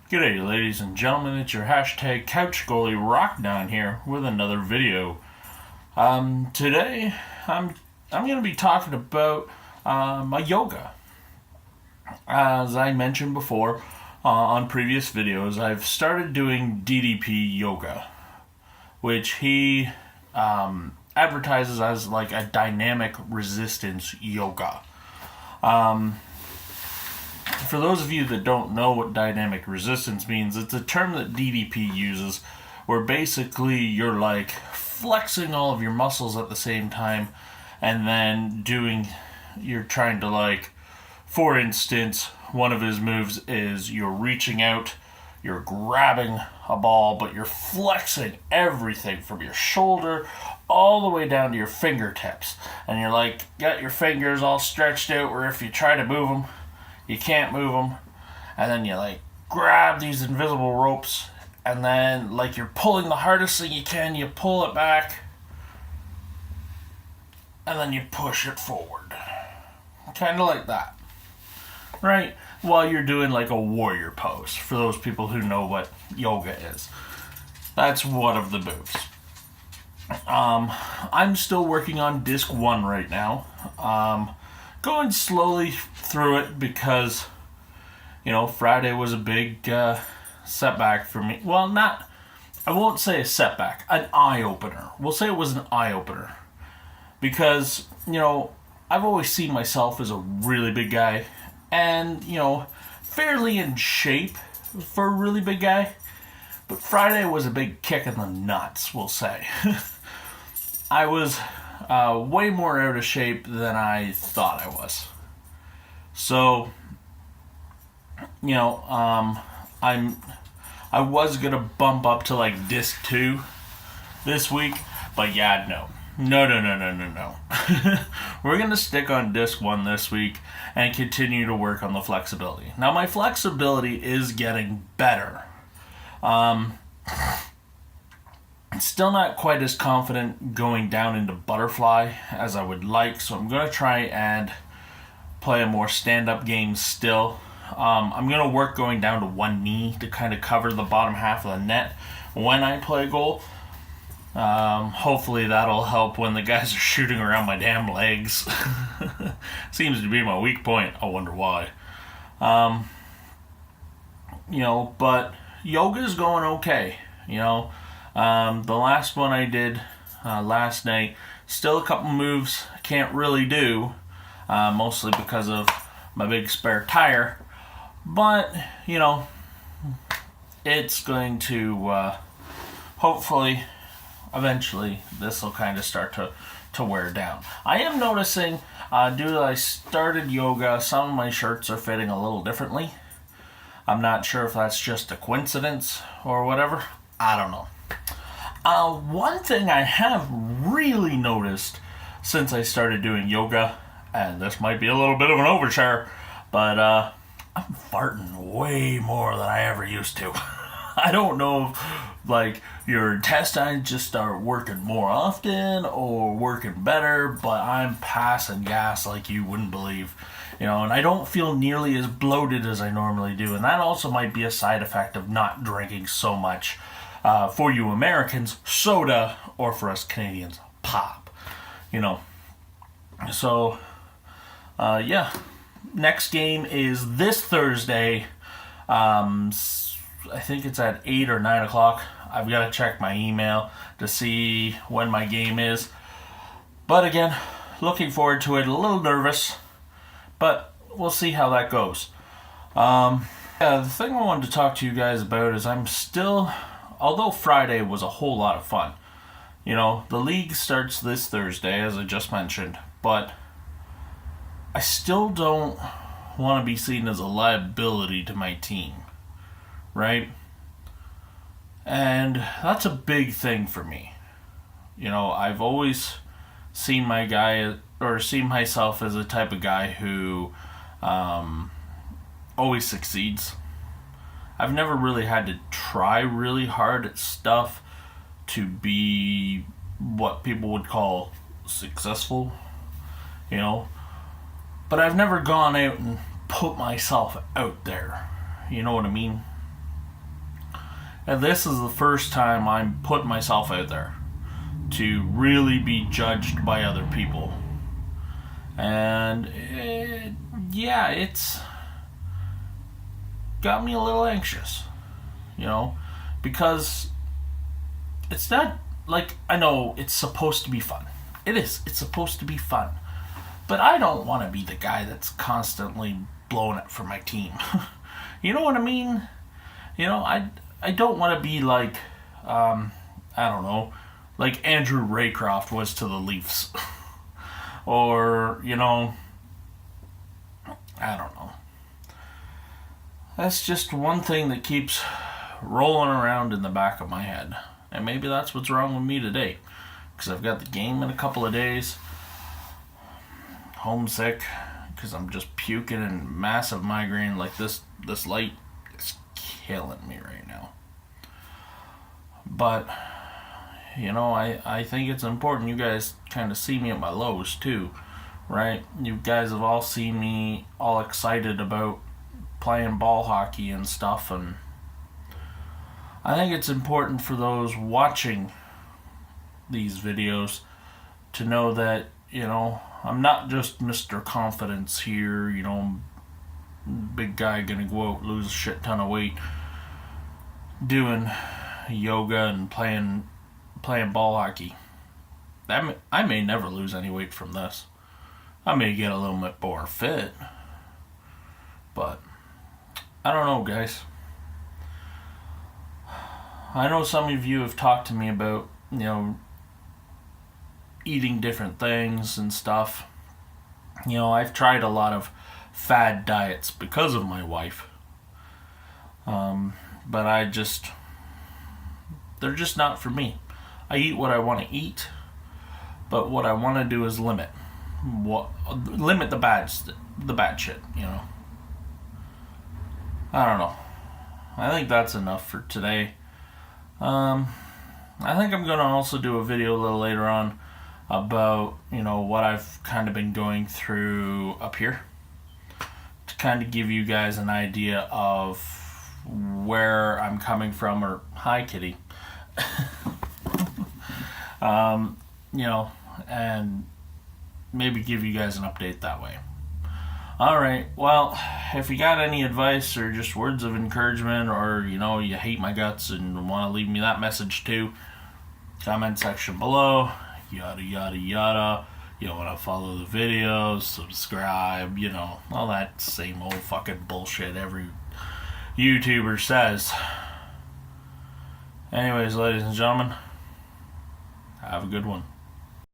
G'day ladies and gentlemen, it's your hashtag couchgoalie Roknot here with another video. Today I'm going to be talking about my yoga. As I mentioned before on previous videos, I've started doing DDPyoga, which he advertises as like a dynamic resistance yoga. For those of you that don't know what dynamic resistance means, it's a term that DDP uses where basically you're like flexing all of your muscles at the same time and then you're trying to like, for instance, one of his moves is you're reaching out, you're grabbing a ball, but you're flexing everything from your shoulder all the way down to your fingertips. And you're like, got your fingers all stretched out where if you try to move them, you can't move them, and then you like grab these invisible ropes, and then like you're pulling the hardest thing you can, you pull it back, and then you push it forward. Kind of like that. Right? While you're doing like a warrior pose, for those people who know what yoga is. That's one of the moves. I'm still working on disc 1 right now. Going slowly through it because, Friday was a big setback for me. Well, I won't say a setback, an eye-opener. We'll say it was an eye-opener. Because, I've always seen myself as a really big guy and, fairly in shape for a really big guy. But Friday was a big kick in the nuts, we'll say. I was way more out of shape than I thought I was. So, I was gonna bump up to like disc 2 this week, but yeah, no. We're gonna stick on disc 1 this week and continue to work on the flexibility. Now, my flexibility is getting better. Still not quite as confident going down into butterfly as I would like, so I'm going to try and play a more stand-up game still. I'm going to work going down to one knee to kind of cover the bottom half of the net when I play goal. Hopefully that'll help when the guys are shooting around my damn legs. Seems to be my weak point. I wonder why. But yoga's going okay, The last one I did last night, still a couple moves I can't really do, mostly because of my big spare tire. But, it's going to, hopefully, eventually, this will kind of start to wear down. I am noticing, due to I started yoga, some of my shirts are fitting a little differently. I'm not sure if that's just a coincidence or whatever. I don't know. One thing I have really noticed since I started doing yoga, and this might be a little bit of an overshare, but I'm farting way more than I ever used to. I don't know if, your intestines just start working more often or working better, but I'm passing gas like you wouldn't believe. And I don't feel nearly as bloated as I normally do, and that also might be a side effect of not drinking so much. For you Americans, soda, or for us Canadians, pop. So, yeah. Next game is this Thursday. I think it's at 8 or 9 o'clock. I've got to check my email to see when my game is. But again, looking forward to it. A little nervous, but we'll see how that goes. The thing I wanted to talk to you guys about is although Friday was a whole lot of fun, the league starts this Thursday, as I just mentioned, but I still don't want to be seen as a liability to my team, right? And that's a big thing for me. I've always seen myself as a type of guy who always succeeds. I've never really had to try really hard at stuff to be what people would call successful, But I've never gone out and put myself out there. You know what I mean? And this is the first time I'm putting myself out there to really be judged by other people. And it's got me a little anxious, because it's not like, I know it's supposed to be fun. It is. It's supposed to be fun. But I don't want to be the guy that's constantly blowing it for my team. You know what I mean? I don't want to be like, I don't know, like Andrew Raycroft was to the Leafs. Or, I don't know. That's just one thing that keeps rolling around in the back of my head. And maybe that's what's wrong with me today. Because I've got the game in a couple of days. Homesick. Because I'm just puking and massive migraine. Like this light is killing me right now. But, I think it's important you guys kind of see me at my lows too. Right? You guys have all seen me all excited about playing ball hockey and stuff, and I think it's important for those watching these videos to know that, I'm not just Mr. Confidence here, big guy gonna go out, lose a shit ton of weight doing yoga and playing ball hockey. I may never lose any weight from this. I may get a little bit more fit, but I don't know, guys. I know some of you have talked to me about, eating different things and stuff. I've tried a lot of fad diets because of my wife. But they're just not for me. I eat what I want to eat, but what I want to do is limit the bad shit, I don't know. I think that's enough for today. I think I'm going to also do a video a little later on about, what I've kind of been going through up here to kind of give you guys an idea of where I'm coming from, or hi kitty. And maybe give you guys an update that way. Alright, well, if you got any advice or just words of encouragement, or, you hate my guts and want to leave me that message too, comment section below, yada yada yada. You want to follow the videos, subscribe, all that same old fucking bullshit every YouTuber says. Anyways, ladies and gentlemen, have a good one.